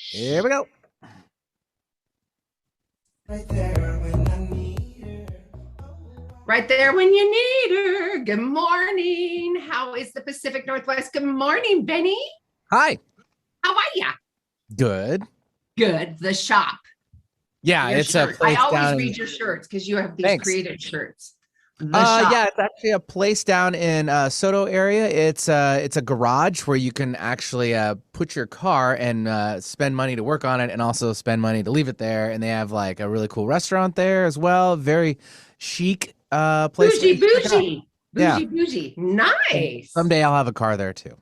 Here we go. Right there when I need her. Right there when you need her. Good morning. How is the Pacific Northwest? Good morning, Benny. Hi. How are ya? Good. Good. The shop. Yeah, Your it's a shirt. I place always down. read your shirts because you have these Thanks. creative shirts. The shop. Yeah, it's actually a place down in Soto area. It's a garage where you can actually put your car and spend money to work on it, and also spend money to leave it there. And they have like a really cool restaurant there as well. Very chic place. Bougie, You should check it out. bougie. Yeah. Bougie, bougie. And Nice. someday I'll have a car there too.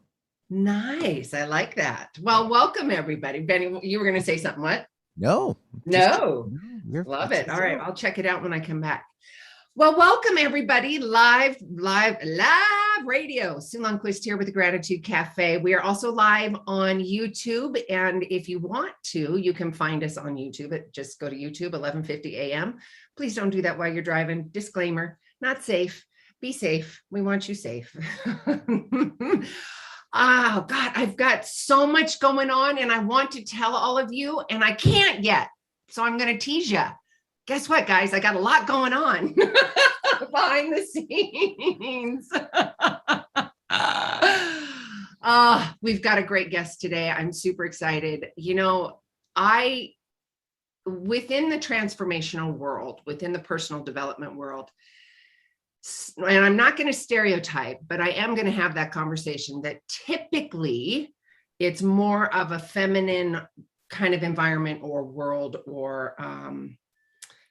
Nice. I like that. Well, welcome everybody. Benny, you were going to say something. What? No. No. You're Love it. All right. I'll check it out when I come back. Well, welcome everybody. Live radio. Sue Lundquist here with the Gratitude Cafe. We are also live on YouTube. And if you want to, you can find us on YouTube. Just go to YouTube, 11:50 a.m. Please don't do that while you're driving. Disclaimer, not safe. Be safe. We want you safe. Oh, God, I've got so much going on and I want to tell all of you and I can't yet. So I'm going to tease you. Guess what, guys? I got a lot going on behind the scenes. We've got a great guest today. I'm super excited. You know, within the transformational world, within the personal development world, and I'm not going to stereotype, but I am going to have that conversation that typically it's more of a feminine kind of environment or world, or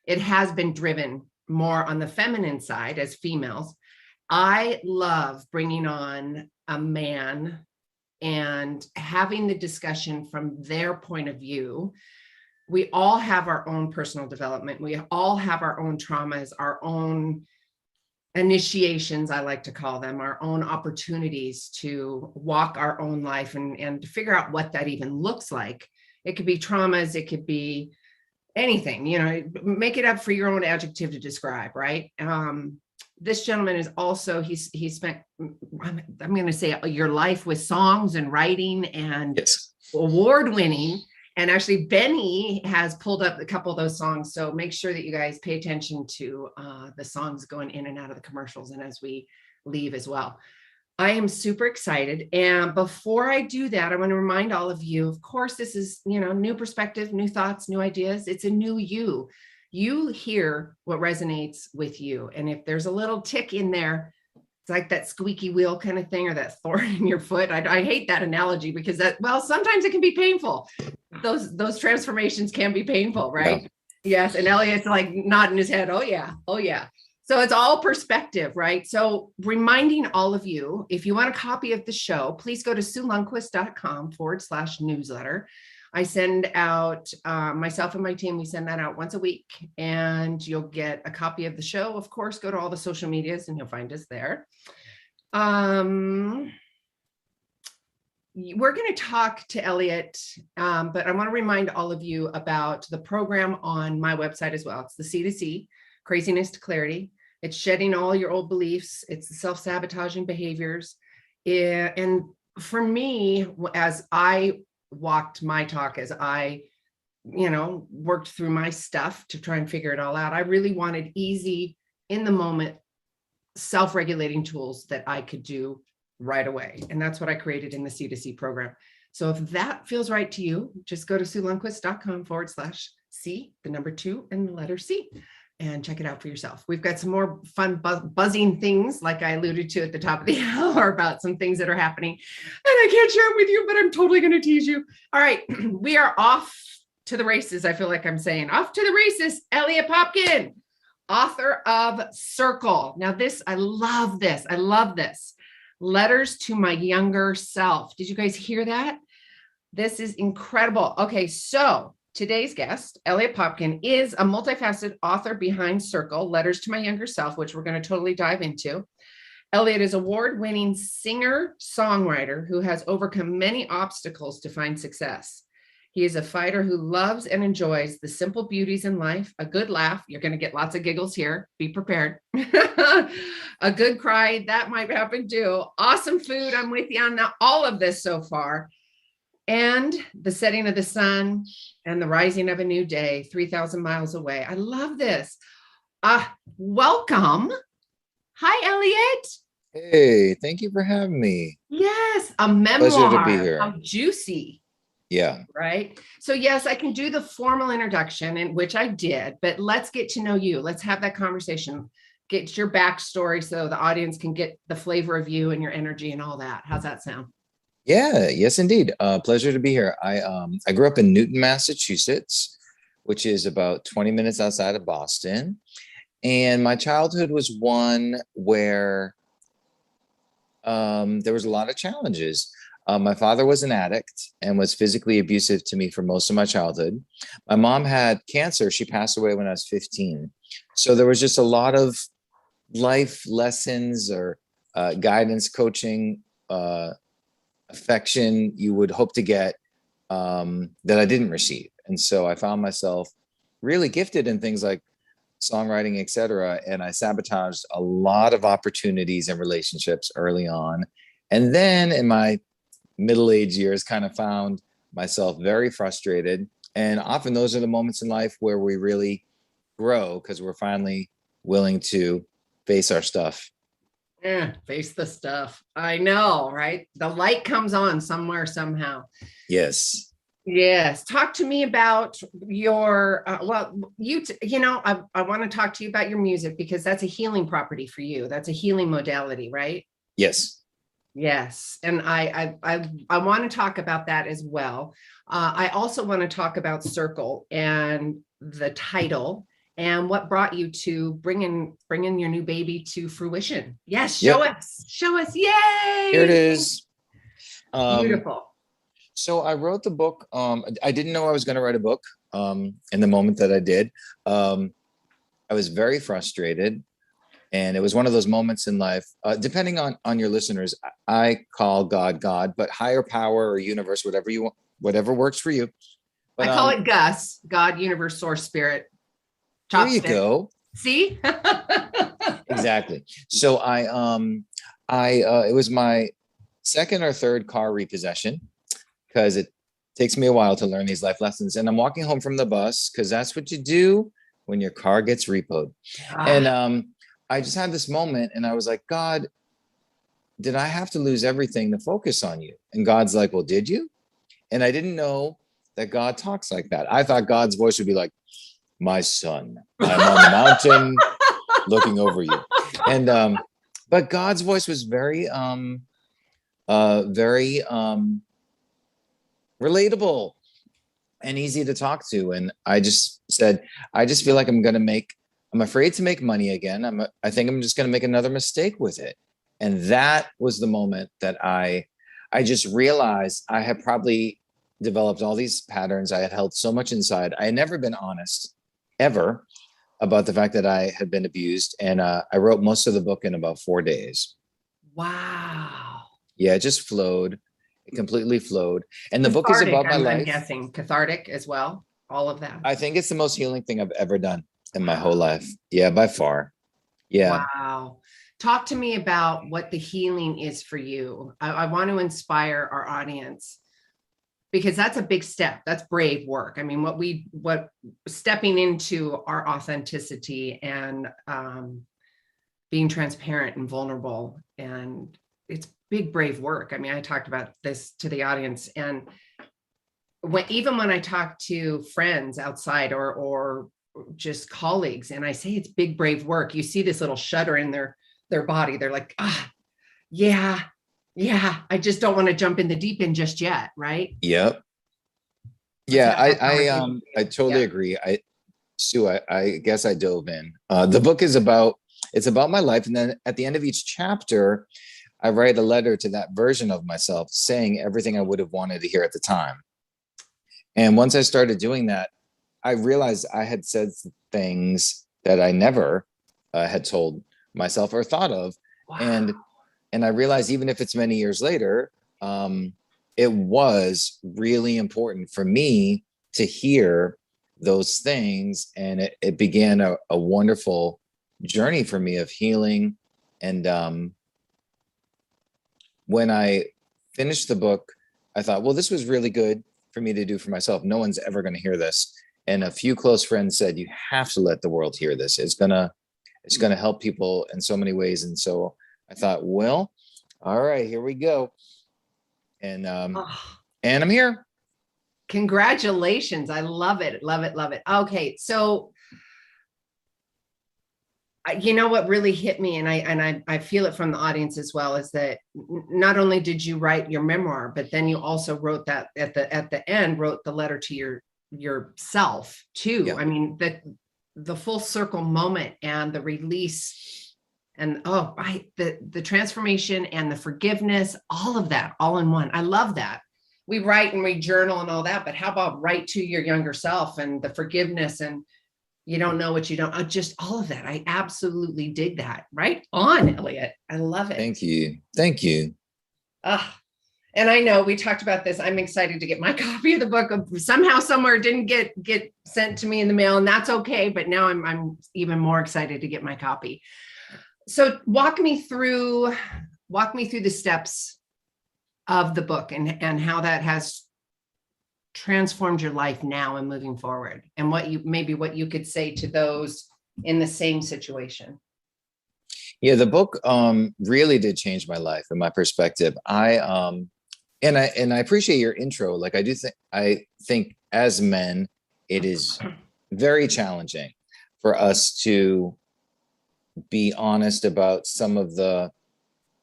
it has been driven more on the feminine side as females. I love bringing on a man and having the discussion from their point of view. We all have our own personal development. We all have our own traumas, our own initiations, I like to call them, our own opportunities to walk our own life and to figure out what that even looks like. It could be traumas, it could be anything, you know, make it up for your own adjective to describe, right? This gentleman is also, he spent, I'm going to say your life with songs and writing and Yes. award-winning. And actually, Benny has pulled up a couple of those songs. So make sure that you guys pay attention to the songs going in and out of the commercials and as we leave as well. I am super excited. And before I do that, I want to remind all of you, of course, this is, you know, new perspective, new thoughts, new ideas. It's a new you. You hear what resonates with you. And if there's a little tick in there, it's like that squeaky wheel kind of thing, or that thorn in your foot. I hate that analogy because well, sometimes it can be painful. Those transformations can be painful, right? Yeah. Yes. And Eliot's like nodding his head. Oh yeah. Oh yeah. So it's all perspective, right? So reminding all of you, if you want a copy of the show, please go to SueLundquist.com/newsletter. I send out, myself and my team, we send that out once a week, and you'll get a copy of the show. Of course, go to all the social medias and you'll find us there. We're going to talk to Eliot, but I want to remind all of you about the program on my website as well. It's the C2C, Craziness to Clarity. It's shedding all your old beliefs. It's the self-sabotaging behaviors. And for me, as I walked my talk, as I, you know, worked through my stuff to try and figure it all out, I really wanted easy, in the moment, self-regulating tools that I could do right away. And that's what I created in the C2C program. So if that feels right to you, just go to SueLundquist.com/C, the number 2 and the letter C, and check it out for yourself. We've got some more fun buzzing things, like I alluded to at the top of the hour, about some things that are happening. And I can't share it with you, but I'm totally going to tease you. All right, we are off to the races. I feel like I'm saying off to the races. Eliot Popkin, author of Circle. Now this, I love this. I love this. Letters to My Younger Self. Did you guys hear that? This is incredible. Okay, so today's guest, Eliot Popkin, is a multifaceted author behind Circle, Letters to My Younger Self, which we're going to totally dive into. Eliot is award-winning singer-songwriter who has overcome many obstacles to find success. He is a fighter who loves and enjoys the simple beauties in life, a good laugh. You're going to get lots of giggles here. Be prepared. A good cry. That might happen too. Awesome food. I'm with you on all of this so far. and the setting of the sun and the rising of a new day 3,000 miles away. I love this. Welcome. Hi, Eliot. Hey, thank you for having me. Yes, a Pleasure to be memoir. here. How juicy, Yeah. right? So yes, I can do the formal introduction, and which I did, but let's get to know you. Let's have that conversation. Get your backstory so the audience can get the flavor of you and your energy and all that. How's that sound? Yeah, yes, indeed. Pleasure to be here. I grew up in Newton, Massachusetts, which is about 20 minutes outside of Boston. And my childhood was one where there was a lot of challenges. My father was an addict and was physically abusive to me for most of my childhood. My mom had cancer. She passed away when I was 15. So there was just a lot of life lessons or guidance, coaching, affection you would hope to get that I didn't receive. And so I found myself really gifted in things like songwriting, etc. And I sabotaged a lot of opportunities and relationships early on. And then in my middle-aged years, kind of found myself very frustrated. And often those are the moments in life where we really grow because we're finally willing to face our stuff. Yeah, face the stuff. I know, right? The light comes on somewhere, somehow. Yes. Yes. Talk to me about your, I want to talk to you about your music because that's a healing property for you. That's a healing modality, right? Yes. Yes. And I want to talk about that as well. I also want to talk about Circle and the title and what brought you to bringing your new baby to fruition. Yes. Show us. Yay. Here it is. Beautiful. So I wrote the book. I didn't know I was going to write a book in the moment that I did. I was very frustrated. And it was one of those moments in life, depending on your listeners, I call God, but higher power or universe, whatever you want, whatever works for you. But, I call it Gus, God, universe, source, spirit. There you Chopstick. go. See? Exactly. So it was my second or third car repossession because it takes me a while to learn these life lessons. And I'm walking home from the bus because that's what you do when your car gets repoed. And I just had this moment and I was like, God, did I have to lose everything to focus on you? And God's like, well, did you? And I didn't know that God talks like that. I thought God's voice would be like, my son, I'm on the mountain looking over you. And but God's voice was very relatable and easy to talk to. And I just said, I just feel like I'm afraid to make money again. I think I'm just going to make another mistake with it. And that was the moment that I just realized I had probably developed all these patterns. I had held so much inside. I had never been honest ever about the fact that I had been abused. And I wrote most of the book in about 4 days. Wow. Yeah, it just flowed. It completely flowed. And the book is Cathartic, about my I'm life. guessing cathartic as well. All of that. I think it's the most healing thing I've ever done in my whole life. Yeah, by far. Yeah. Wow. Talk to me about what the healing is for you. I want to inspire our audience because that's a big step. That's brave work. I mean, what stepping into our authenticity and being transparent and vulnerable, and it's big, brave work. I mean, I talked about this to the audience, and even when I talk to friends outside or just colleagues, and I say it's big, brave work, you see this little shudder in their body. They're like, yeah, I just don't want to jump in the deep end just yet. Right. Yep. Yeah. I totally agree. Sue, I guess I dove in. The book is it's about my life. And then at the end of each chapter, I write a letter to that version of myself saying everything I would have wanted to hear at the time. And once I started doing that, I realized I had said things that I never had told myself or thought of. Wow. And I realized even if it's many years later, it was really important for me to hear those things. And it began a wonderful journey for me of healing. And when I finished the book, I thought, well, this was really good for me to do for myself. No one's ever going to hear this. And a few close friends said, you have to let the world hear this. It's gonna help people in so many ways. And so I thought, well, all right, here we go. And Oh, and I'm here. congratulations. I love it. Love it. Love it. Okay. So you know what really hit me, and I feel it from the audience as well, is that not only did you write your memoir, but then you also wrote that at the end, wrote the letter to yourself too. Yeah. I mean, the full circle moment and the release and the transformation and the forgiveness, all of that all in one. I love that. We write and we journal and all that, but how about write to your younger self and the forgiveness and you don't know what you don't, just all of that. I absolutely dig that. Right on, Eliot. I love it. Thank you. Thank you. And I know we talked about this. I'm excited to get my copy of the book. Somehow, somewhere, it didn't get sent to me in the mail, and that's okay. But now I'm even more excited to get my copy. So walk me through the steps of the book and how that has transformed your life now and moving forward, and what you could say to those in the same situation. Yeah, the book really did change my life and my perspective. And I appreciate your intro. Like I think as men, it is very challenging for us to be honest about some of the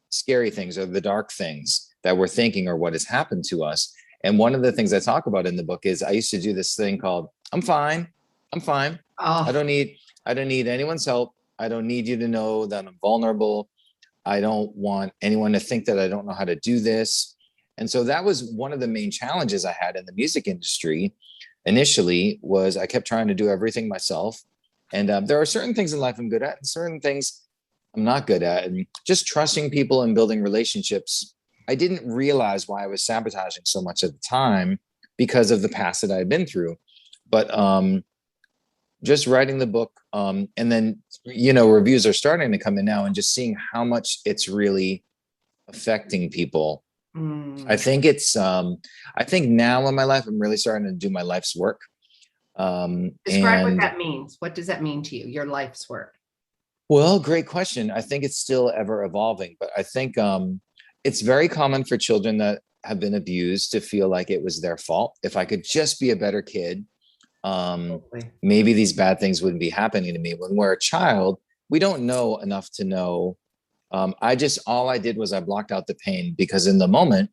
scary things or the dark things that we're thinking or what has happened to us. And one of the things I talk about in the book is I used to do this thing called I'm fine. Oh. I don't need anyone's help. I don't need you to know that I'm vulnerable. I don't want anyone to think that I don't know how to do this. And so that was one of the main challenges I had in the music industry initially, was I kept trying to do everything myself. And there are certain things in life I'm good at and certain things I'm not good at. And just trusting people and building relationships, I didn't realize why I was sabotaging so much at the time because of the past that I had been through. But just writing the book, and then, reviews are starting to come in now, and just seeing how much it's really affecting people. I think I think now in my life, I'm really starting to do my life's work. Describe what that means. What does that mean to you, your life's work? Well, great question. I think it's still ever evolving, but I think it's very common for children that have been abused to feel like it was their fault. If I could just be a better kid, maybe these bad things wouldn't be happening to me. When we're a child, we don't know enough to know. All I did was I blocked out the pain because in the moment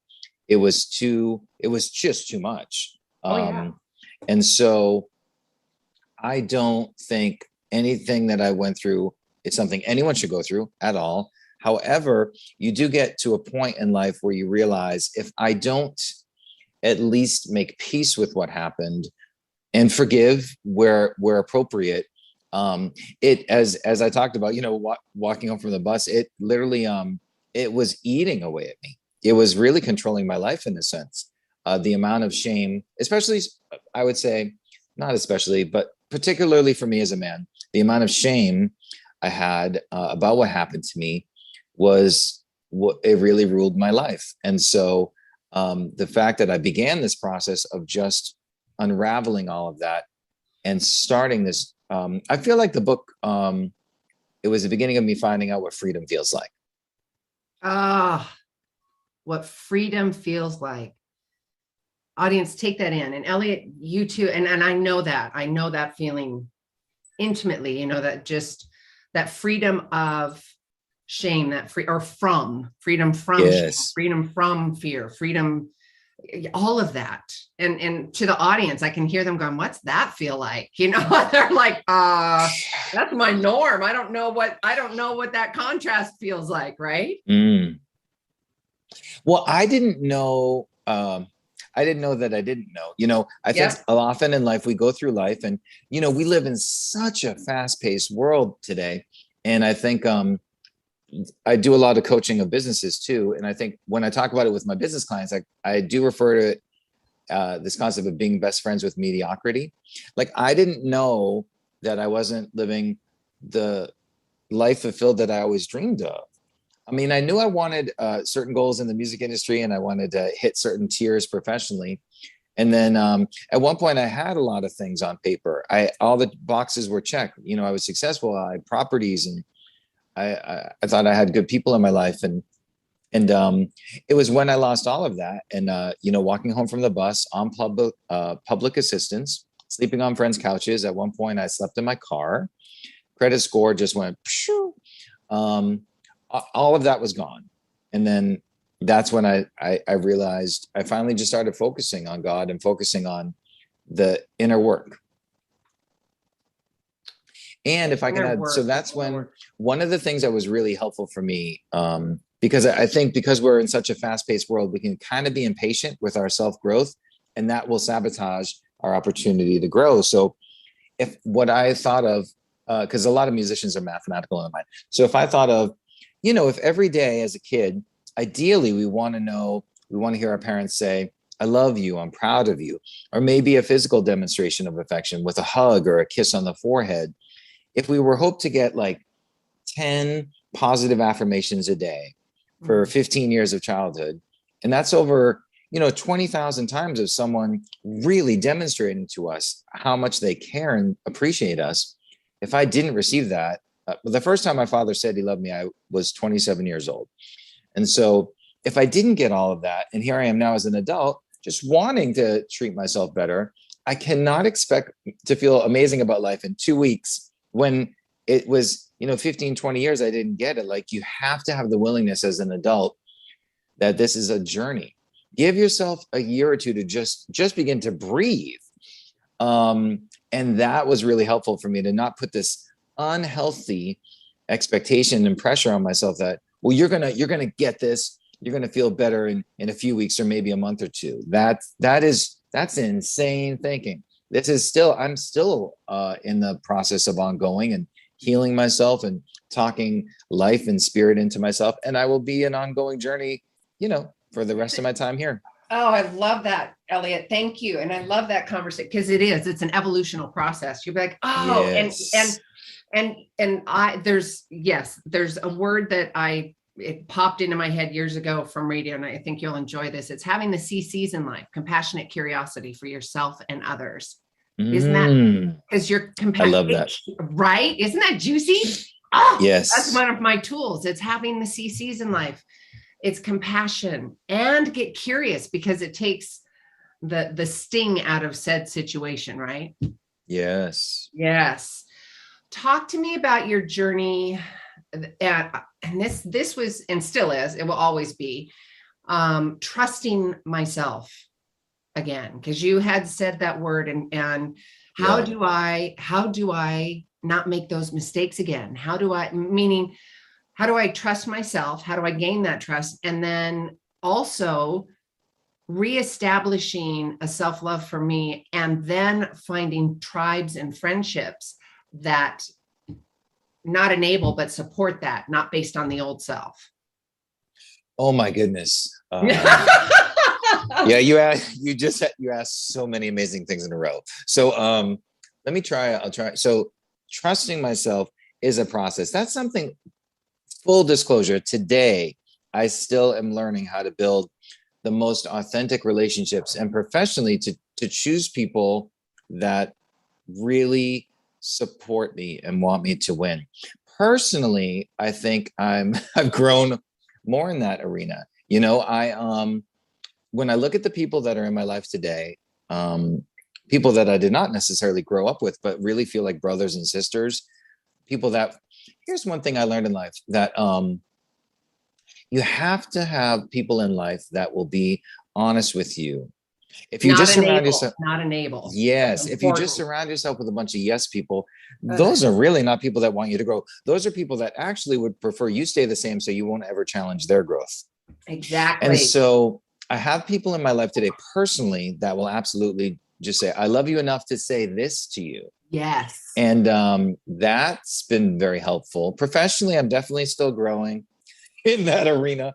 it was just too much. And so I don't think anything that I went through is something anyone should go through at all. However, you do get to a point in life where you realize, if I don't at least make peace with what happened and forgive where appropriate, as I talked about, walking home from the bus, it literally, it was eating away at me. It was really controlling my life in a sense. The amount of shame, especially, I would say, not especially, but particularly for me as a man, the amount of shame I had about what happened to me was what it really ruled my life. And so the fact that I began this process of just unraveling all of that and starting this, I feel like the book, it was the beginning of me finding out what freedom feels like. What freedom feels like. Audience, take that in. And Eliot, you too. And I know that feeling intimately, that freedom of shame, freedom from Yes. shame, freedom from fear, freedom, all of that. And to the audience, I can hear them going, what's that feel like? They're like, that's my norm. I don't know what that contrast feels like. Right. Well, I didn't know that I didn't know. I think often in life we go through life and, we live in such a fast-paced world today. And I think I do a lot of coaching of businesses too. And I think when I talk about it with my business clients, I do refer to this concept of being best friends with mediocrity. Like, I didn't know that I wasn't living the life fulfilled that I always dreamed of. I mean, I knew I wanted certain goals in the music industry, and I wanted to hit certain tiers professionally. And then at one point, I had a lot of things on paper. All the boxes were checked. You know, I was successful. I had properties, and I thought I had good people in my life. And it was when I lost all of that, and you know, walking home from the bus on public assistance, sleeping on friends' couches. At one point, I slept in my car. Credit score just went. Pshoo. All of that was gone, and then that's when I realized I finally just started focusing on God and focusing on the inner work. And if I can add, so that's when one of the things that was really helpful for me, because I think because we're in such a fast-paced world, we can kind of be impatient with our self-growth, and that will sabotage our opportunity to grow. So if what I thought of, because a lot of musicians are mathematical in their mind. So if I thought of, you know, if every day as a kid, ideally we want to hear our parents say, I love you, I'm proud of you, or maybe a physical demonstration of affection with a hug or a kiss on the forehead. If we were hoped to get like 10 positive affirmations a day for 15 years of childhood, and that's over, you know, 20,000 times of someone really demonstrating to us how much they care and appreciate us. If I didn't receive that, the first time my father said he loved me, I was 27 years old. And so if I didn't get all of that, and here I am now as an adult, just wanting to treat myself better, I cannot expect to feel amazing about life in 2 weeks when it was, you know, 15, 20 years I didn't get it. Like, you have to have the willingness as an adult that this is a journey. Give yourself a year or two to just begin to breathe. And that was really helpful for me to not put this unhealthy expectation and pressure on myself that, well, you're gonna get this, you're gonna feel better in a few weeks or maybe a month or two. That's insane thinking. I'm still in the process of ongoing and healing myself and talking life and spirit into myself, and I will be an ongoing journey, you know, for the rest of my time here. Oh, I love that, Eliot. Thank you. And I love that conversation because it's an evolutional process. You'll be like, oh, yes. there's a word that it popped into my head years ago from radio, and I think you'll enjoy this. It's having the CCs in life, compassionate curiosity for yourself and others. Isn't that, because you're I love that. Right? Isn't that juicy? Oh, yes. That's one of my tools. It's having the CCs in life. It's compassion, and get curious, because it takes the sting out of said situation, right? Yes. Yes. Talk to me about your journey. And this was, and still is, it will always be, trusting myself again, because you had said that word, and how do I not make those mistakes again? How do I trust myself? How do I gain that trust? And then also reestablishing a self-love for me, and then finding tribes and friendships that not enable, but support that, not based on the old self. Oh my goodness. Yeah, you asked so many amazing things in a row. So let me try. I'll try. So trusting myself is a process. That's something, full disclosure, today, I still am learning how to build the most authentic relationships, and professionally to choose people that really support me and want me to win. Personally, I think I've grown more in that arena. You know, when I look at the people that are in my life today, people that I did not necessarily grow up with, but really feel like brothers and sisters, people that, here's one thing I learned in life, that you have to have people in life that will be honest with you. If you just surround yourself, not enable. Yes. If you just surround yourself with a bunch of yes people, those are really not people that want you to grow. Those are people that actually would prefer you stay the same, so you won't ever challenge their growth. Exactly. And so I have people in my life today personally that will absolutely just say, I love you enough to say this to you. Yes. And that's been very helpful. Professionally, I'm definitely still growing in that arena.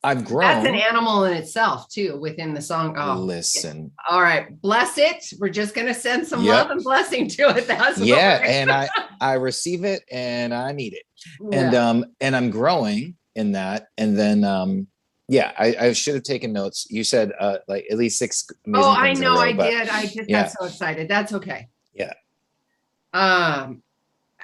I've That's an grown. animal in itself too, within the song. Oh, Listen. all right. Bless it. We're just going to send some love Yep. and blessing to it. That's what Yeah. we're And I receive it and I need it. yeah. And I'm growing in that. And then, yeah, I should have taken notes. You said, like at least 6 Oh, amazing I things in a know I row, but did. I just got yeah, so excited. That's okay. yeah. Um,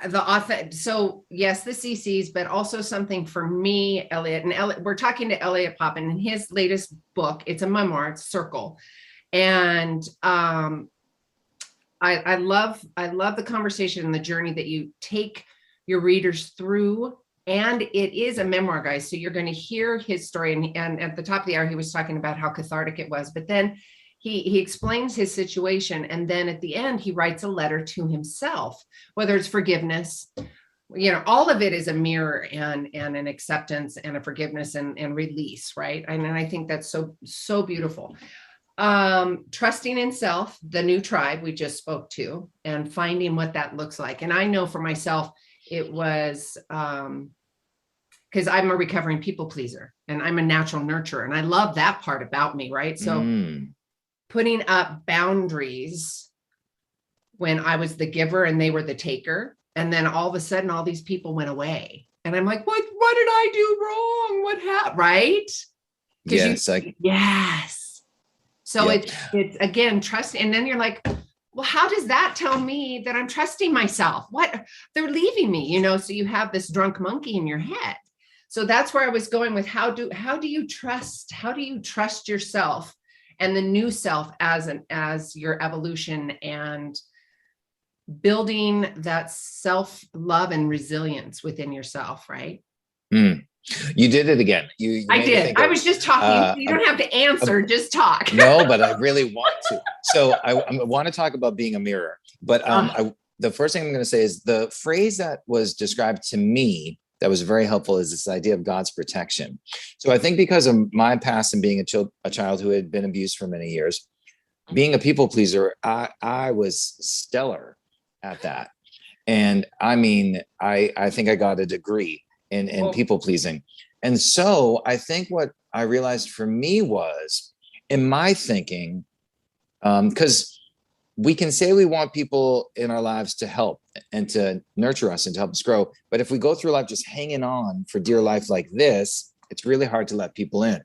the author, so yes, the CCs, but also something for me, Eliot, and Eliot, we're talking to Eliot Popkin in his latest book. It's a memoir, it's Circle. And I love the conversation and the journey that you take your readers through. And it is a memoir, guys. So you're going to hear his story. And at the top of the hour, he was talking about how cathartic it was. But then he explains his situation. And then at the end, he writes a letter to himself, whether it's forgiveness, all of it is a mirror and an acceptance and a forgiveness and release, right? And I think that's so beautiful. Trusting in self, the new tribe we just spoke to, and finding what that looks like. And I know for myself, it was because I'm a recovering people pleaser and I'm a natural nurturer. And I love that part about me, right? So putting up boundaries when I was the giver and they were the taker. And then all of a sudden, all these people went away. And I'm like, what did I do wrong? What happened? Right? Yes. Yes. So Yep. it's again, trust. And then you're like, well, how does that tell me that I'm trusting myself? What they're leaving me, so you have this drunk monkey in your head. So that's where I was going with how do you trust yourself and the new self as your evolution and building that self-love and resilience within yourself, right? You did it again. You I did. I was just talking. So you don't have to answer, just talk. No, but I really want to. So I want to talk about being a mirror. But the first thing I'm going to say is the phrase that was described to me that was very helpful is this idea of God's protection. So I think because of my past and being a child who had been abused for many years, being a people pleaser, I was stellar at that. And I mean, I think I got a degree in people pleasing. And so I think what I realized for me was in my thinking, because we can say we want people in our lives to help and to nurture us and to help us grow. But if we go through life just hanging on for dear life like this, it's really hard to let people in.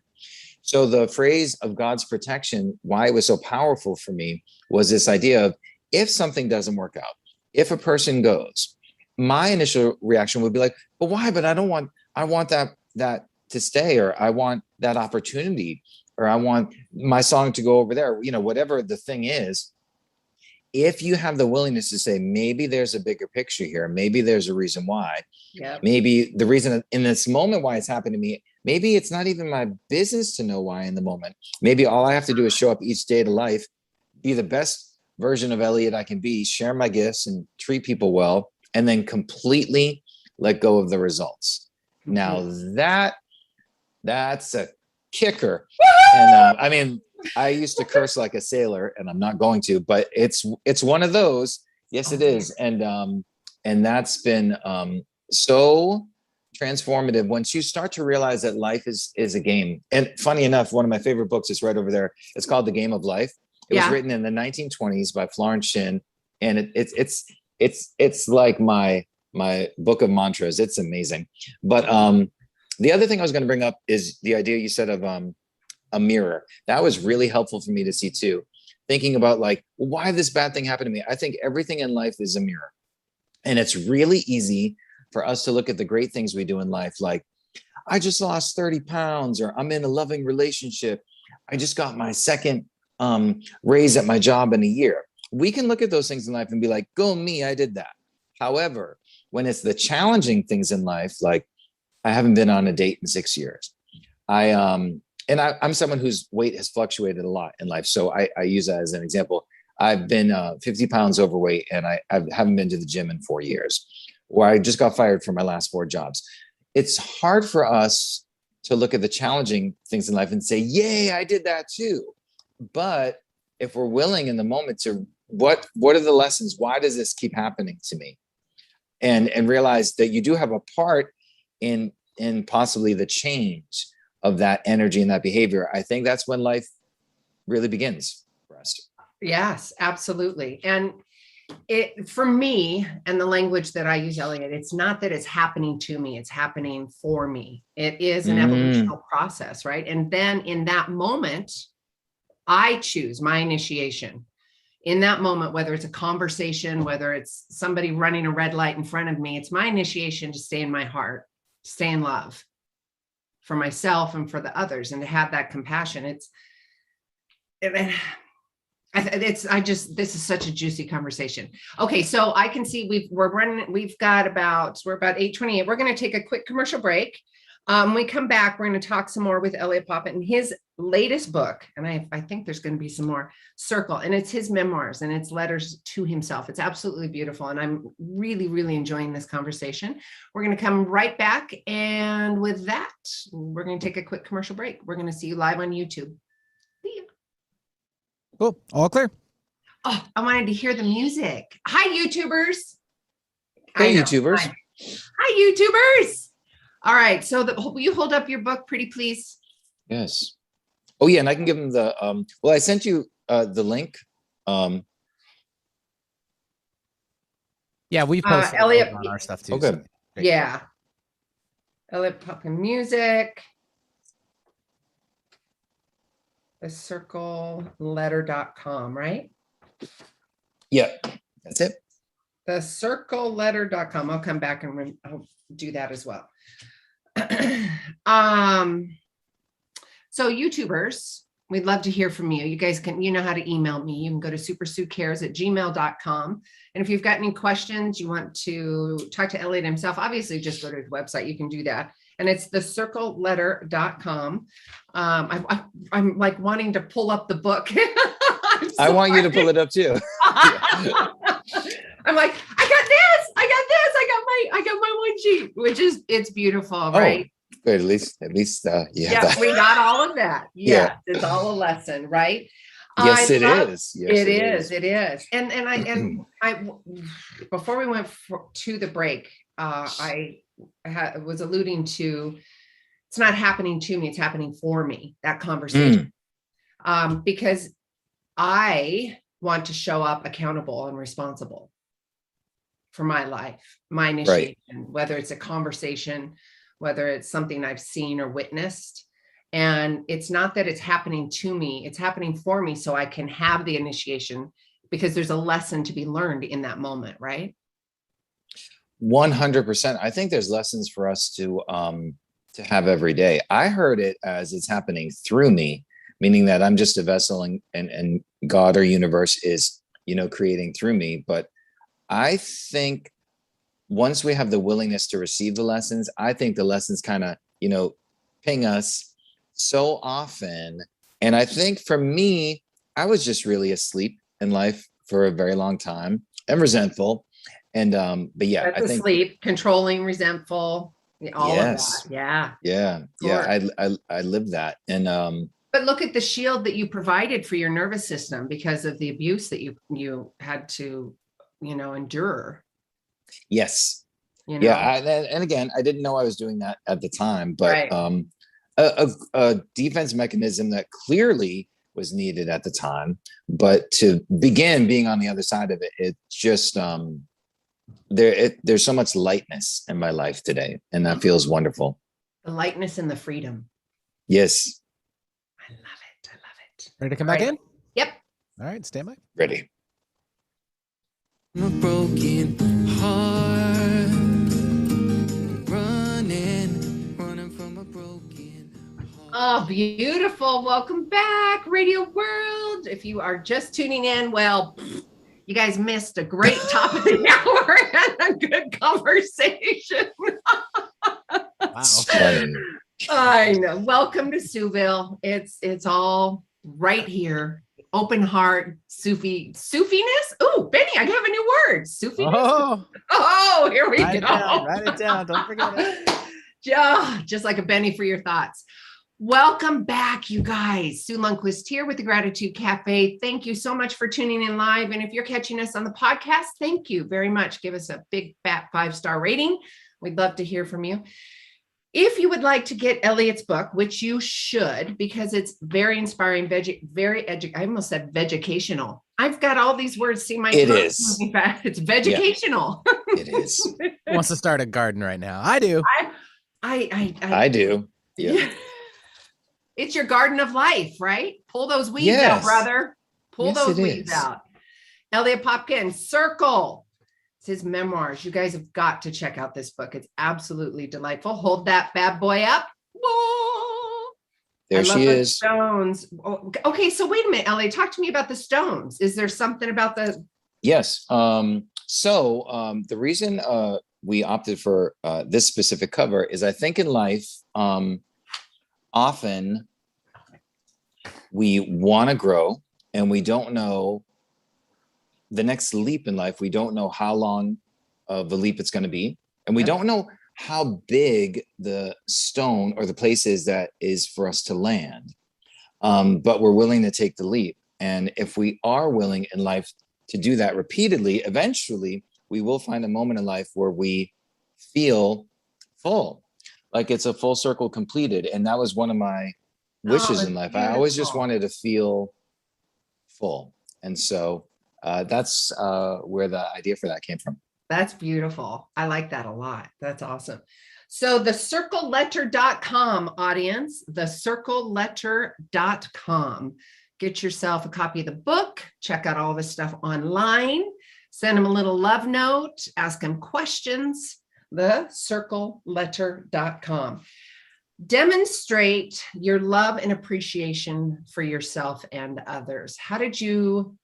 So the phrase of God's protection, why it was so powerful for me was this idea of if something doesn't work out, if a person goes, my initial reaction would be like, but why? But I want that to stay, or I want that opportunity, or I want my song to go over there, whatever the thing is. If you have the willingness to say, maybe there's a bigger picture here, maybe there's a reason why, maybe the reason in this moment why it's happened to me, maybe it's not even my business to know why in the moment. Maybe all I have to do is show up each day to life, be the best version of Eliot I can be, share my gifts and treat people well, and then completely let go of the results. Now that's a kicker. And I mean, I used to curse like a sailor, and I'm not going to, but it's one of those. Yes, it is. And that's been so transformative once you start to realize that life is a game. And funny enough, one of my favorite books is right over there. It's called The Game of Life. It was written in the 1920s by Florence Shinn, and it's like my book of mantras. It's amazing. But the other thing I was going to bring up is the idea you said of a mirror. That was really helpful for me to see too. Thinking about like, why this bad thing happened to me? I think everything in life is a mirror. And it's really easy for us to look at the great things we do in life. Like, I just lost 30 pounds, or I'm in a loving relationship. I just got my second raise at my job in a year. We can look at those things in life and be like, go me, I did that. However, when it's the challenging things in life, like I haven't been on a date in 6 years. I'm someone whose weight has fluctuated a lot in life. So I use that as an example. I've been 50 pounds overweight, and I haven't been to the gym in 4 years, or I just got fired from my last 4 jobs. It's hard for us to look at the challenging things in life and say, yay, I did that too. But if we're willing in the moment to, what are the lessons? Why does this keep happening to me? And realize that you do have a part in possibly the change of that energy and that behavior, I think that's when life really begins for us. Yes, absolutely. And it, for me, and the language that I use, Eliot, it's not that it's happening to me, it's happening for me. It is an evolutional process, right? And then in that moment, I choose my initiation. In that moment, whether it's a conversation, whether it's somebody running a red light in front of me, it's my initiation to stay in my heart, stay in love for myself and for the others, and to have that compassion. This is such a juicy conversation. Okay, so I can see we're about 8:28. We're going to take a quick commercial break. When we come back, we're going to talk some more with Eliot Popkin and his latest book. And I think there's going to be some more, Circle, and it's his memoirs and it's letters to himself. It's absolutely beautiful. And I'm really, really enjoying this conversation. We're going to come right back. And with that, we're going to take a quick commercial break. We're going to see you live on YouTube. See ya. Cool. All clear. Oh, I wanted to hear the music. Hi, YouTubers. Hey, YouTubers. Hi, YouTubers. All right. So will you hold up your book, pretty please? Yes. Oh, yeah. And I can give them the, well, I sent you the link. Yeah, we posted Eliot on our stuff too. Okay. So yeah. Eliot Popkin music. thecircleletter.com, right? Yeah, that's it. Thecircleletter.com. I'll come back and I'll do that as well. So YouTubers, we'd love to hear from you. You guys you know how to email me. You can go to supersuecares@gmail.com. And if you've got any questions, you want to talk to Eliot himself, obviously just go to his website. You can do that. And it's thecircleletter.com. I'm like wanting to pull up the book. I want you to pull it up too. I'm like, I got my one sheet, which is, it's beautiful, right? Oh, good. At least, Yeah, we got all of that. Yeah, it's all a lesson, right? Yes, it is. Yes, it is. And I before we went to the break, I was alluding to, it's not happening to me, it's happening for me, that conversation. Because I want to show up accountable and responsible for my life, my initiation, whether it's a conversation, whether it's something I've seen or witnessed. And it's not that it's happening to me, it's happening for me so I can have the initiation, because there's a lesson to be learned in that moment, right? 100%. I think there's lessons for us to have every day. I heard it as it's happening through me, meaning that I'm just a vessel and God or universe is, creating through me. But I think once we have the willingness to receive the lessons, I think the lessons kind of, ping us so often. And I think for me, I was just really asleep in life for a very long time and resentful. And, but yeah, that's I think asleep, controlling, resentful, all of that. Yeah. Yeah. I live that. And, but look at the shield that you provided for your nervous system because of the abuse that you had to, endure. Yes. Yeah. And again, I didn't know I was doing that at the time, but a defense mechanism that clearly was needed at the time, but to begin being on the other side of it, it just, there's so much lightness in my life today, and that feels wonderful. The lightness and the freedom. Yes. I love it. I love it. Ready to come back in? Yep. All right, stand by. Ready. I'm a broken heart, running from a broken heart. Oh, beautiful. Welcome back, Radio World. If you are just tuning in, well, you guys missed a great top of the hour and a good conversation. Wow. I know. Welcome to Sueville. It's all right here. Open heart, Sufiness. Oh, Benny, I have a new word. Sufiness. Oh, here we go. Write it down. Don't forget it. Just like a Benny for your thoughts. Welcome back, you guys. Sue Lundquist here with the Gratitude Cafe. Thank you so much for tuning in live. And if you're catching us on the podcast, thank you very much. Give us a big fat 5-star rating. We'd love to hear from you. If you would like to get Eliot's book, which you should, because it's very inspiring, I almost said vegecational. I've got all these words. See my It throat is. moving fast. It's vegecational. It is. Who wants to start a garden right now? I do. I do. Yeah. It's your garden of life, right? Pull those weeds out, Yes. brother. Pull Yes, those it weeds is. out. Eliot Popkin, Circle. It's his memoirs. You guys have got to check out this book. It's absolutely delightful. Hold that bad boy up. Whoa. There she the is. Stones. Oh, okay, so wait a minute, Eliot. Talk to me about the Stones. Is there something about the? Yes. The reason we opted for this specific cover is I think in life, often we want to grow and we don't know the next leap in life. We don't know how long of the leap it's going to be. And we don't know how big the stone or the place is that is for us to land. But we're willing to take the leap. And if we are willing in life to do that repeatedly, eventually we will find a moment in life where we feel full, like it's a full circle completed. And that was one of my wishes in life. Beautiful. I always just wanted to feel full. And so that's where the idea for that came from. That's beautiful. I like that a lot. That's awesome. So the circleletter.com audience, the circleletter.com. Get yourself a copy of the book, check out all this stuff online, send them a little love note, ask them questions, the circleletter.com. Demonstrate your love and appreciation for yourself and others. How did you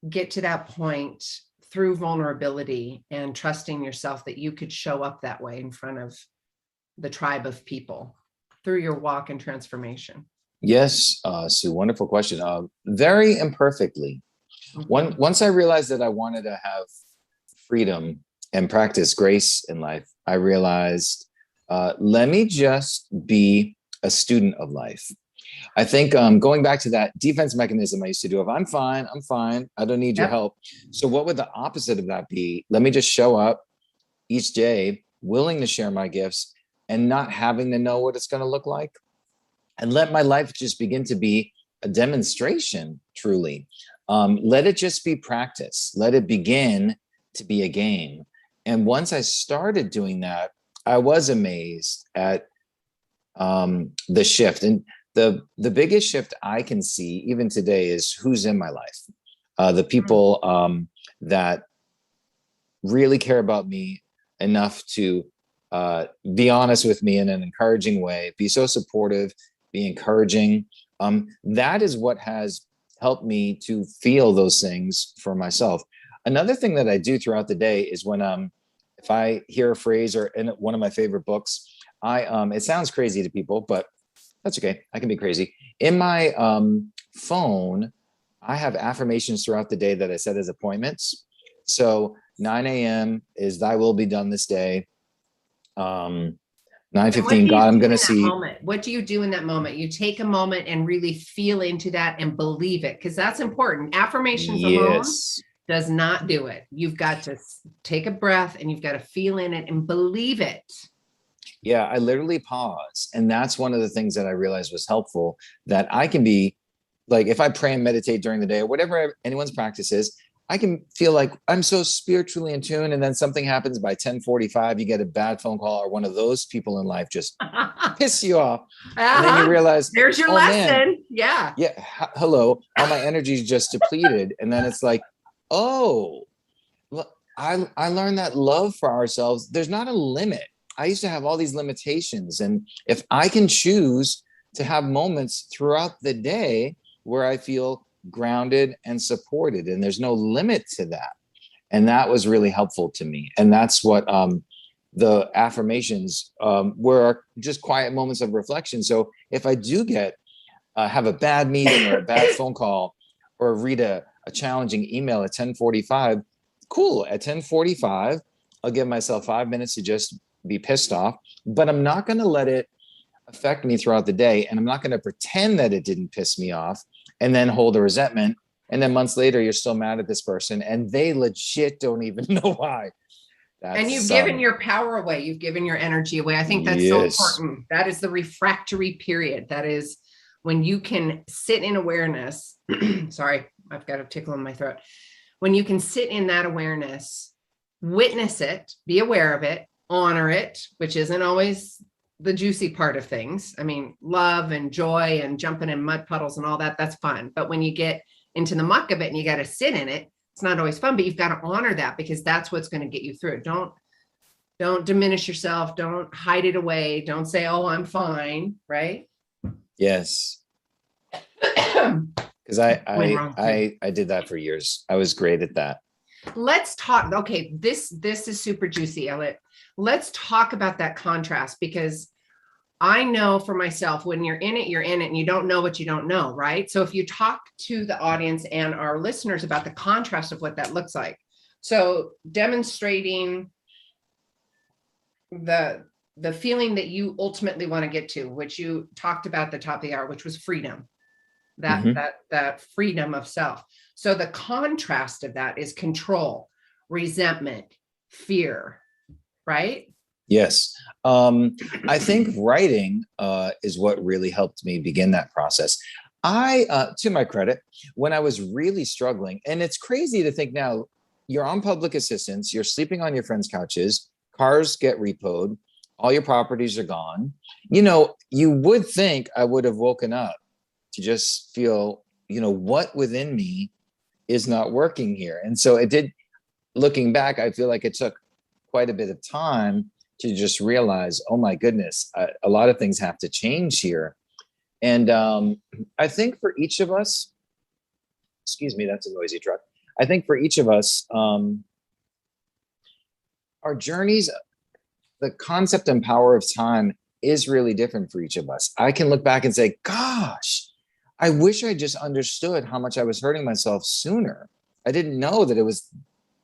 get to that point through vulnerability and trusting yourself that you could show up that way in front of the tribe of people through your walk and transformation? Yes, Sue, wonderful question. Very imperfectly. Once I realized that I wanted to have freedom and practice grace in life, I realized, let me just be a student of life. I think going back to that defense mechanism I used to do, if I'm fine, I don't need your help. So what would the opposite of that be? Let me just show up each day, willing to share my gifts and not having to know what it's going to look like. And let my life just begin to be a demonstration, truly. Let it just be practice. Let it begin to be a game. And once I started doing that, I was amazed at the shift. And the biggest shift I can see even today is who's in my life. The people that really care about me enough to be honest with me in an encouraging way, be so supportive, be encouraging. That is what has helped me to feel those things for myself. Another thing that I do throughout the day is when if I hear a phrase or in one of my favorite books, it sounds crazy to people, but that's okay. I can be crazy. In my phone, I have affirmations throughout the day that I set as appointments. So 9 a.m. is thy will be done this day. 9:15, God, I'm going to see. What do you do in that moment? You take a moment and really feel into that and believe it, because that's important. Affirmations alone does not do it. You've got to take a breath and you've got to feel in it and believe it. Yeah, I literally pause. And that's one of the things that I realized was helpful, that I can be like, if I pray and meditate during the day or whatever anyone's practice is, I can feel like I'm so spiritually in tune. And then something happens by 10:45, you get a bad phone call, or one of those people in life just piss you off. And then you realize, there's your lesson. Man. Yeah. Yeah. Hello. All my energy is just depleted. And then it's like, oh, I learned that love for ourselves, there's not a limit. I used to have all these limitations. And if I can choose to have moments throughout the day where I feel grounded and supported, and there's no limit to that. And that was really helpful to me. And that's what the affirmations were, just quiet moments of reflection. So if I do have a bad meeting or a bad phone call, or read a challenging email at 10:45, cool. At 10:45, I'll give myself 5 minutes to just be pissed off, but I'm not going to let it affect me throughout the day. And I'm not going to pretend that it didn't piss me off and then hold a resentment. And then months later, you're still mad at this person and they legit don't even know why. And you've That's given your power away. You've given your energy away. I think that's so yes. important. That is the refractory period. That is when you can sit in awareness. Sorry, I've got a tickle in my throat. When you can sit in that awareness, witness it, be aware of it, honor it, which isn't always the juicy part of things. I mean, love and joy and jumping in mud puddles and all that, that's fun. But when you get into the muck of it and you got to sit in it, it's not always fun, but you've got to honor that because that's what's going to get you through it. Don't diminish yourself. Don't hide it away. Don't say, oh, I'm fine. Right. Yes. Because I did that for years. I was great at that. Let's talk. Okay. This is super juicy, Eliot. Let's talk about that contrast because I know for myself, when you're in it, and you don't know what you don't know, right? So if you talk to the audience and our listeners about the contrast of what that looks like. So demonstrating the feeling that you ultimately want to get to, which you talked about at the top of the hour, which was freedom, that freedom of self. So the contrast of that is control, resentment, fear, right? Yes. I think writing is what really helped me begin that process. To my credit, when I was really struggling, and it's crazy to think now, you're on public assistance, you're sleeping on your friends' couches, cars get repoed, all your properties are gone. You would think I would have woken up to just feel, what within me is not working here. And so it did, looking back, I feel like it took quite a bit of time to just realize, oh my goodness, a lot of things have to change here. And I think for each of us, excuse me, that's a noisy truck. I think for each of us, our journeys, the concept and power of time is really different for each of us. I can look back and say, gosh, I wish I just understood how much I was hurting myself sooner. I didn't know that it was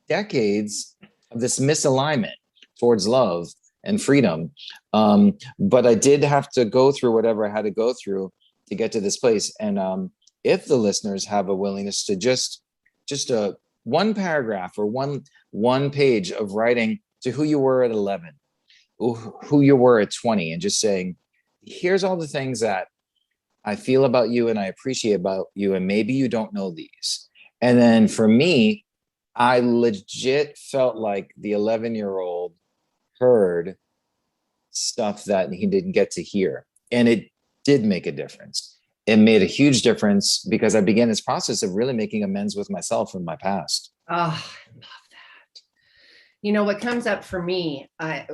decades of this misalignment towards love and freedom. But I did have to go through whatever I had to go through to get to this place. And if the listeners have a willingness to just a one paragraph or one page of writing to who you were at 11, who you were at 20, and just saying, here's all the things that I feel about you and I appreciate about you, and maybe you don't know these. And then for me, I legit felt like the 11-year-old heard stuff that he didn't get to hear. And it did make a difference. It made a huge difference because I began this process of really making amends with myself from my past. Oh, I love that. What comes up for me, and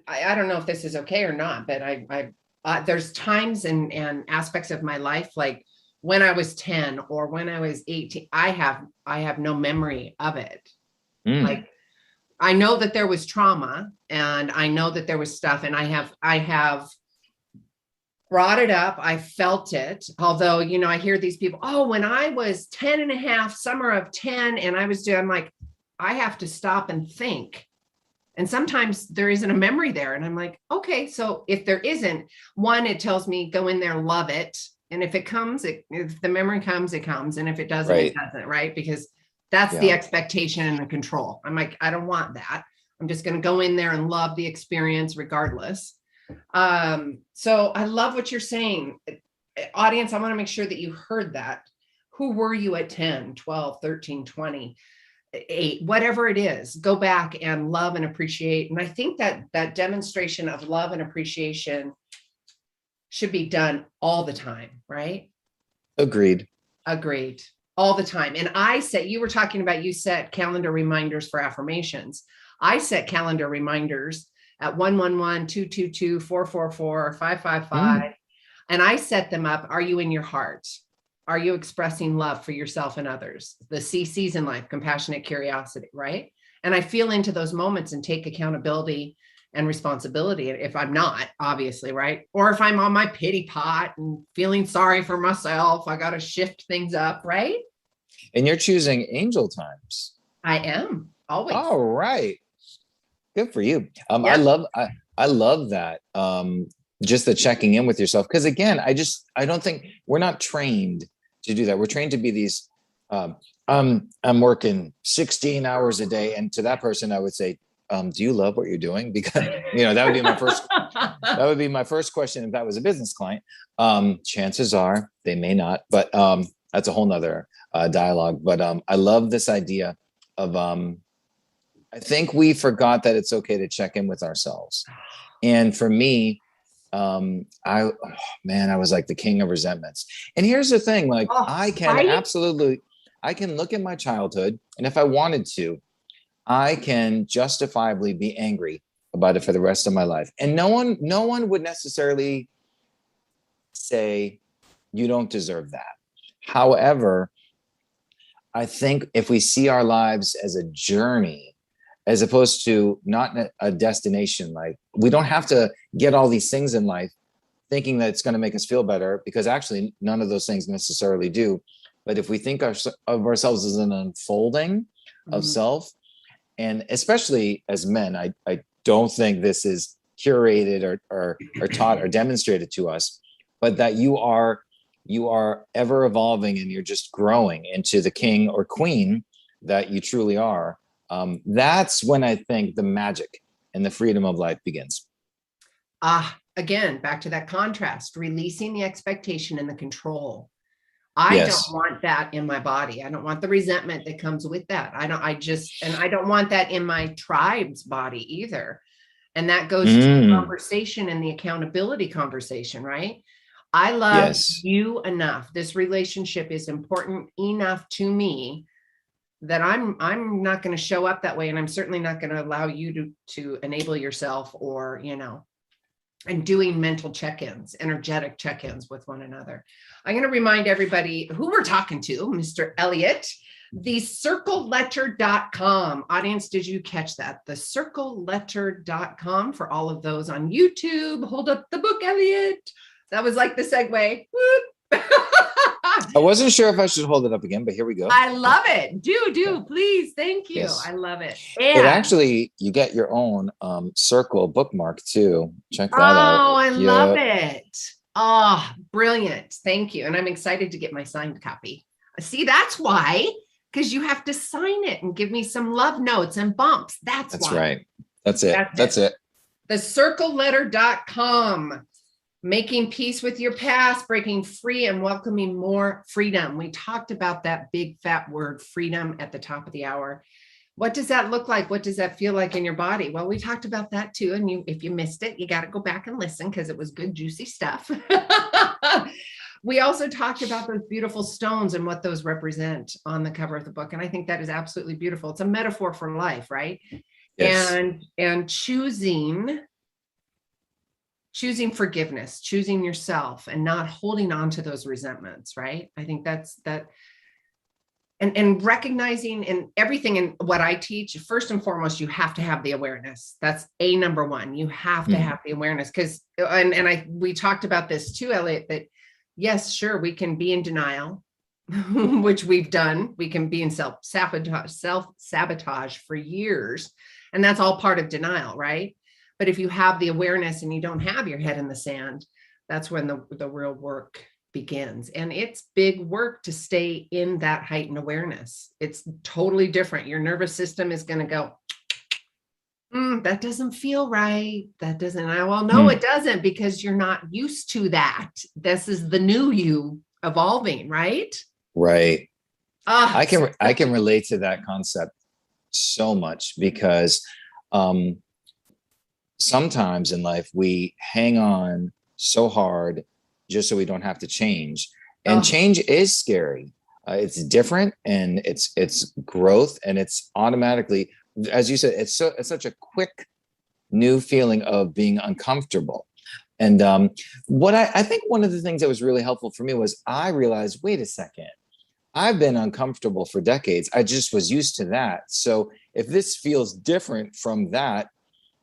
I don't know if this is okay or not, but I there's times and aspects of my life, like when I was 10 or when I was 18, I have no memory of it. Like, I know that there was trauma and I know that there was stuff, and I have brought it up. I felt it. Although, I hear these people, oh, when I was 10 and a half, summer of 10, and I'm like, I have to stop and think. And sometimes there isn't a memory there. And I'm like, okay, so if there isn't one, it tells me go in there, love it. And if it comes, if the memory comes, it comes. And if it doesn't, Right. It doesn't, right? Because that's the expectation and the control. I'm like, I don't want that. I'm just going to go in there and love the experience regardless. So I love what you're saying. Audience, I want to make sure that you heard that. Who were you at 10, 12, 13, 20, 8, whatever it is? Go back and love and appreciate. And I think that demonstration of love and appreciation should be done all the time, right? Agreed. All the time. And you were talking about, you set calendar reminders for affirmations. I set calendar reminders at 111, 222, 444, 555. And I set them up. Are you in your heart? Are you expressing love for yourself and others? The CCs in life, compassionate curiosity, right? And I feel into those moments and take accountability and responsibility. If I'm not, obviously, right? Or if I'm on my pity pot and feeling sorry for myself, I got to shift things up, right? And you're choosing angel times. I am, always. All right. Good for you. Yep. I love that. Just the checking in with yourself. Because again, I don't think we're not trained to do that. We're trained to be these um, I'm working 16 hours a day. And to that person, I would say, do you love what you're doing? Because, that would be my first question if that was a business client. Chances are they may not, but that's a whole nother dialogue. But I love this idea of, I think we forgot that it's okay to check in with ourselves. And for me, I was like the king of resentments. And here's the thing, like I can look at my childhood, and if I wanted to, I can justifiably be angry about it for the rest of my life. And no one would necessarily say you don't deserve that. However, I think if we see our lives as a journey, as opposed to not a destination, like we don't have to get all these things in life thinking that it's going to make us feel better, because actually none of those things necessarily do. But if we think of ourselves as an unfolding of self, and especially as men, I don't think this is curated or taught or demonstrated to us, but that you are ever evolving and you're just growing into the king or queen that you truly are. That's when I think the magic and the freedom of life begins. Again, back to that contrast, releasing the expectation and the control. I Yes. don't want that in my body. I don't want the resentment that comes with that. I don't want that in my tribe's body either. And that goes to the conversation and the accountability conversation, right? I love you enough. This relationship is important enough to me that I'm not going to show up that way. And I'm certainly not going to allow you to enable yourself or, and doing mental check-ins, energetic check-ins with one another. I'm going to remind everybody who we're talking to, Mr. Eliot, thecircleletter.com. Audience, did you catch that? Thecircleletter.com for all of those on YouTube. Hold up the book, Eliot. That was like the segue. I wasn't sure if I should hold it up again, but here we go. I love it. Do, please. Thank you. Yes. I love it. But actually, you get your own circle bookmark too. Check that out. Oh, I love it. Oh, brilliant. Thank you. And I'm excited to get my signed copy. See, that's why, because you have to sign it and give me some love notes and bumps. That's why. Right. That's it. That's it. Thecircleletter.com. Making peace with your past, breaking free and welcoming more freedom. We talked about that big fat word, freedom, at the top of the hour. What does that look like? What does that feel like in your body? Well, we talked about that too. And if you missed it, you got to go back and listen because it was good, juicy stuff. We also talked about those beautiful stones and what those represent on the cover of the book. And I think that is absolutely beautiful. It's a metaphor for life, right? Yes. And choosing forgiveness, choosing yourself and not holding on to those resentments, right? I think that's that. And recognizing in everything in what I teach, first and foremost, you have to have the awareness. That's number one. You have to have the awareness because, we talked about this too, Eliot, that yes, sure, we can be in denial, which we've done. We can be in self-sabotage for years. And that's all part of denial, right? But if you have the awareness and you don't have your head in the sand, that's when the real work begins. And it's big work to stay in that heightened awareness. It's totally different. Your nervous system is going to go, that doesn't feel right. That doesn't, it doesn't, because you're not used to that. This is the new you evolving, right? Right. I can relate to that concept so much because, sometimes in life we hang on so hard just so we don't have to change, and change is scary. It's different, and it's growth, and it's automatically, as you said, it's such a quick new feeling of being uncomfortable. And what I think one of the things that was really helpful for me was I realized, wait a second, I've been uncomfortable for decades. I just was used to that. So if this feels different from that,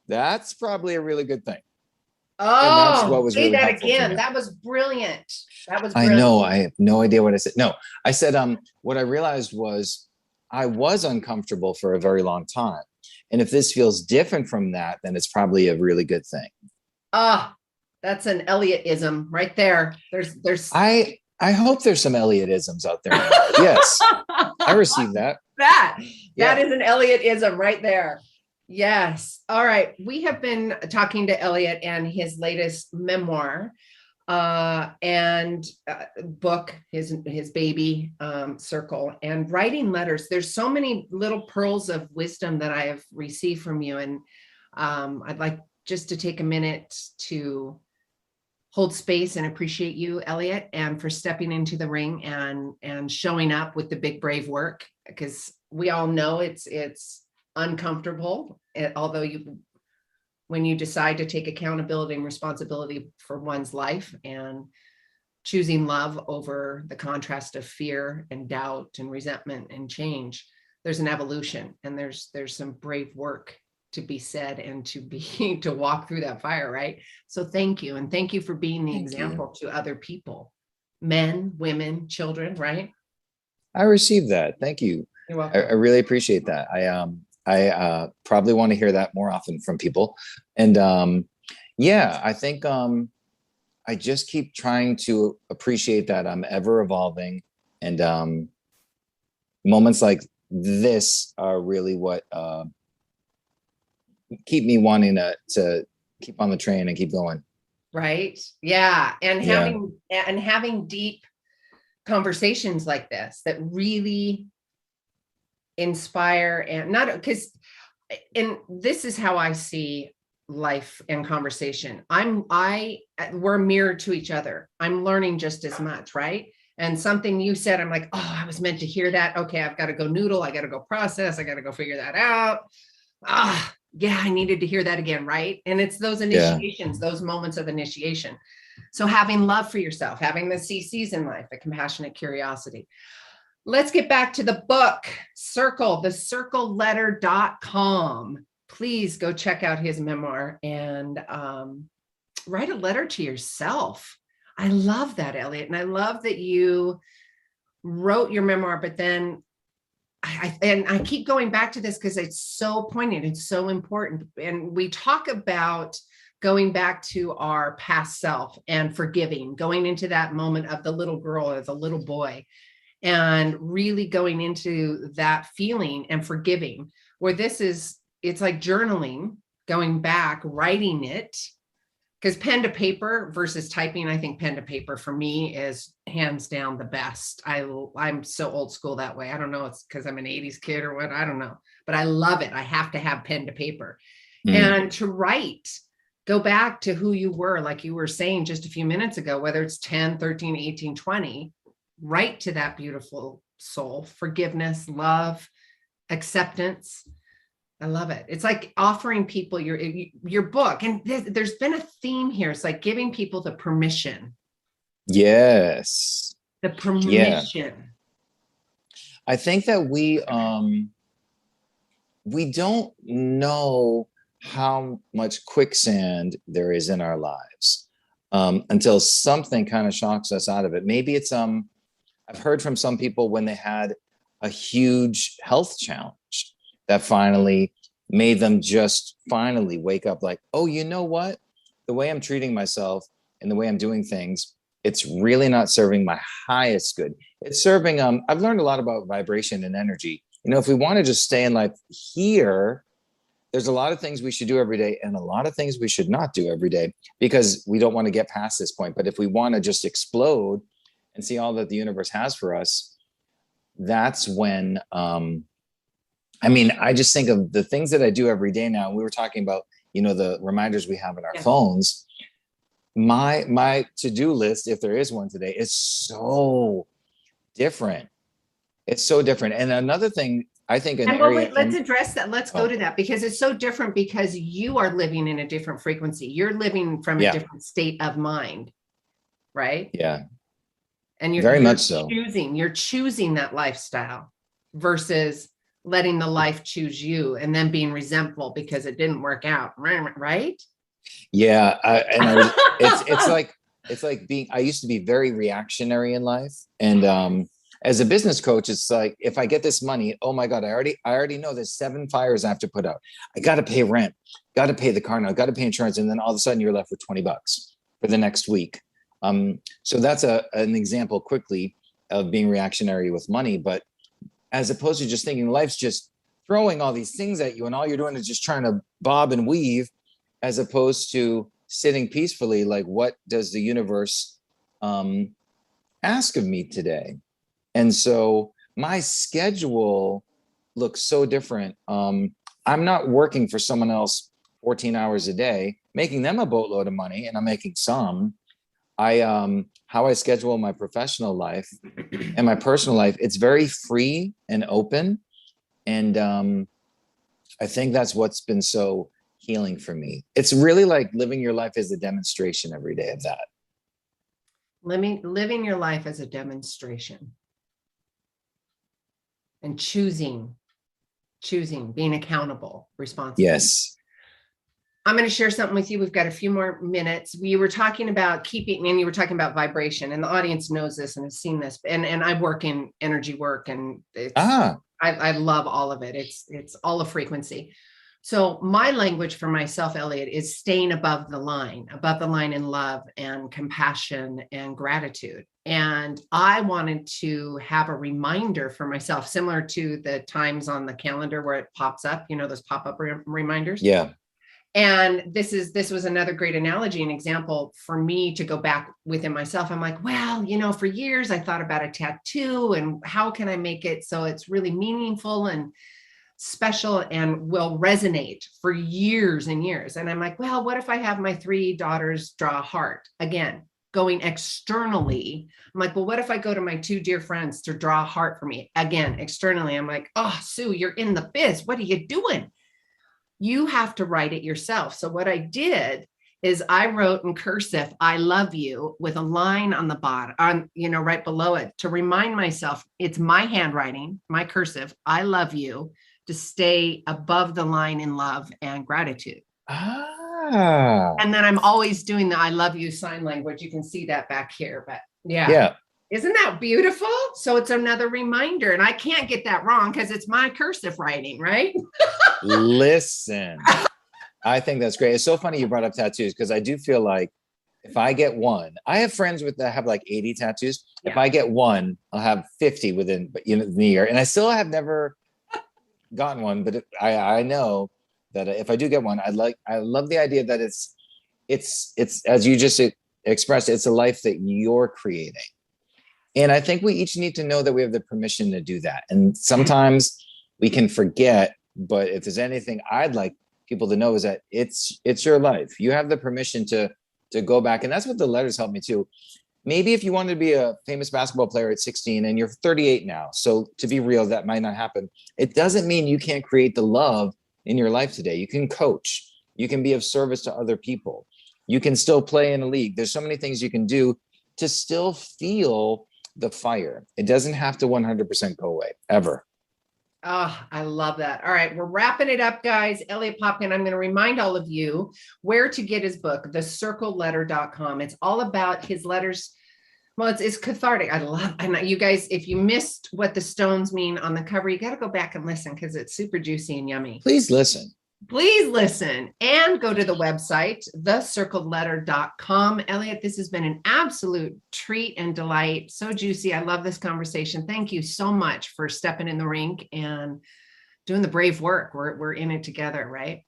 that's probably a really good thing. Oh, that's what was say really that helpful again. That was brilliant. I know. I have no idea what I said. No, I said, what I realized was I was uncomfortable for a very long time. And if this feels different from that, then it's probably a really good thing. That's an Eliotism right there. There's I hope there's some Eliotisms out there. Yes. I received that. That Yeah. is an Eliot-ism right there. Yes. All right. We have been talking to Eliot and his latest memoir and book, his baby, Circle, and writing letters. There's so many little pearls of wisdom that I have received from you. And I'd like just to take a minute to hold space and appreciate you, Eliot, and for stepping into the ring and showing up with the big, brave work, because we all know it's uncomfortable, although when you decide to take accountability and responsibility for one's life and choosing love over the contrast of fear and doubt and resentment and change, there's an evolution, and there's some brave work to be said and to walk through that fire, right? So thank you. And thank you for being the example to other people, men, women, children, right? I received that. Thank you. You're welcome. I really appreciate that. I probably want to hear that more often from people. And I think I just keep trying to appreciate that I'm ever evolving, and moments like this are really what keep me wanting to keep on the train and keep going. Right. Yeah. And having deep conversations like this that really inspire, and not because, and this is how I see life and conversation. We're a mirror to each other. I'm learning just as much, right? And something you said, I'm like, oh, I was meant to hear that. Okay, I've got to go noodle. I got to go process. I got to go figure that out. Yeah, I needed to hear that again, right? And it's those initiations, those moments of initiation. So having love for yourself, having the CCs in life, a compassionate curiosity. Let's get back to the book, Circle, thecircleletter.com. Please go check out his memoir and write a letter to yourself. I love that, Eliot. And I love that you wrote your memoir, but then I keep going back to this because it's so poignant. It's so important. And we talk about going back to our past self and forgiving, going into that moment of the little girl or the little boy, and really going into that feeling and forgiving, where it's like journaling, going back, writing it. Because pen to paper versus typing, I think pen to paper for me is hands down the best. I'm so old school that way. I don't know, it's because I'm an 80s kid or what, I don't know, but I love it. I have to have pen to paper. And to write, go back to who you were, like you were saying just a few minutes ago, whether it's 10, 13, 18, 20, write to that beautiful soul, forgiveness, love, acceptance. I love it. It's like offering people your book. And there's been a theme here. It's like giving people the permission. Yes. The permission. Yeah. I think that we don't know how much quicksand there is in our lives until something kind of shocks us out of it. Maybe it's I've heard from some people when they had a huge health challenge that finally made them just finally wake up like, oh, you know what? The way I'm treating myself and the way I'm doing things, it's really not serving my highest good. It's serving, I've learned a lot about vibration and energy. You know, if we want to just stay in life here, there's a lot of things we should do every day and a lot of things we should not do every day because we don't want to get past this point. But if we want to just explode and see all that the universe has for us, that's when, I just think of the things that I do every day now. We were talking about, the reminders we have in our phones. My to-do list, if there is one today, is so different. It's so different. And another thing, I think let's address that. Let's go to that because it's so different because you are living in a different frequency. You're living from a different state of mind, right? Yeah. And you're very much so. You're choosing that lifestyle versus letting the life choose you and then being resentful because it didn't work out, right? Yeah, it's like being. I used to be very reactionary in life, and as a business coach, it's like if I get this money, oh my God, I already know there's 7 fires I have to put out. I got to pay rent, got to pay the car note, got to pay insurance, and then all of a sudden you're left with $20 for the next week. So that's an example quickly of being reactionary with money, but as opposed to just thinking life's just throwing all these things at you and all you're doing is just trying to bob and weave, as opposed to sitting peacefully, like, what does the universe ask of me today? And so my schedule looks so different. I'm not working for someone else 14 hours a day, making them a boatload of money, and I'm making some. How I schedule my professional life and my personal life, it's very free and open. And I think that's what's been so healing for me. It's really like living your life as a demonstration every day of that. Living your life as a demonstration and choosing, being accountable, responsible. Yes. I'm going to share something with you. We've got a few more minutes. We were talking about keeping, and you were talking about vibration, and the audience knows this and has seen this. And I work in energy work, and I love all of it. It's all a frequency. So my language for myself, Eliot, is staying above the line in love and compassion and gratitude. And I wanted to have a reminder for myself, similar to the times on the calendar where it pops up, those pop-up reminders. Yeah. And this was another great analogy, an example for me to go back within myself. I'm like, well, for years I thought about a tattoo and how can I make it so it's really meaningful and special and will resonate for years and years. And I'm like, well, what if I have my 3 daughters draw a heart? Again, going externally. I'm like, well, what if I go to my 2 dear friends to draw a heart for me? Again, externally. I'm like, oh, Sue, you're in the biz. What are you doing? You have to write it yourself. So what I did is I wrote in cursive, I love you, with a line on the bottom, right below it, to remind myself, it's my handwriting, my cursive, I love you, to stay above the line in love and gratitude. And then I'm always doing the I love you sign language. You can see that back here, but yeah. Isn't that beautiful? So it's another reminder, and I can't get that wrong because it's my cursive writing, right? Listen, I think that's great. It's so funny you brought up tattoos, because I do feel like if I get one, I have friends that have like 80 tattoos. Yeah. If I get one, I'll have 50 within the year, and I still have never gotten one. But I know that if I do get one, I love the idea that it's as you just expressed, it's a life that you're creating. And I think we each need to know that we have the permission to do that. And sometimes we can forget, but if there's anything I'd like people to know is that it's your life. You have the permission to go back. And that's what the letters help me too. Maybe if you wanted to be a famous basketball player at 16 and you're 38 now, so to be real, that might not happen. It doesn't mean you can't create the love in your life today. You can coach. You can be of service to other people. You can still play in a league. There's so many things you can do to still feel the fire. It doesn't have to 100% go away, ever. Oh, I love that. All right, we're wrapping it up, guys. Eliot Popkin, I'm going to remind all of you where to get his book, thecircleletter.com. It's all about his letters. Well, it's cathartic. And you guys, if you missed what the stones mean on the cover, you got to go back and listen because it's super juicy and yummy. Please listen. And go to the website, thecircleletter.com. Eliot, this has been an absolute treat and delight. So juicy. I love this conversation. Thank you so much for stepping in the rink and doing the brave work. We're in it together, right?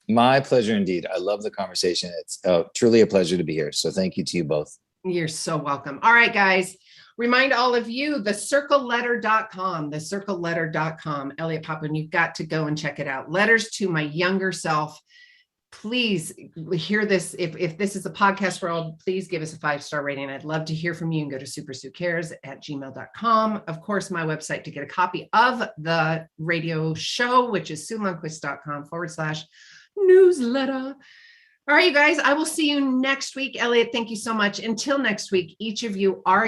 My pleasure indeed. I love the conversation. It's truly a pleasure to be here. So thank you to you both. You're so welcome. All right, guys. Remind all of you, thecircleletter.com, Eliot Popkin, you've got to go and check it out. Letters to my younger self. Please hear this. If this is a podcast world, please give us a 5-star rating. I'd love to hear from you, and go to supersuecares@gmail.com. Of course, my website to get a copy of the radio show, which is SueLundquist.com/newsletter. All right, you guys, I will see you next week. Eliot, thank you so much. Until next week, each of you are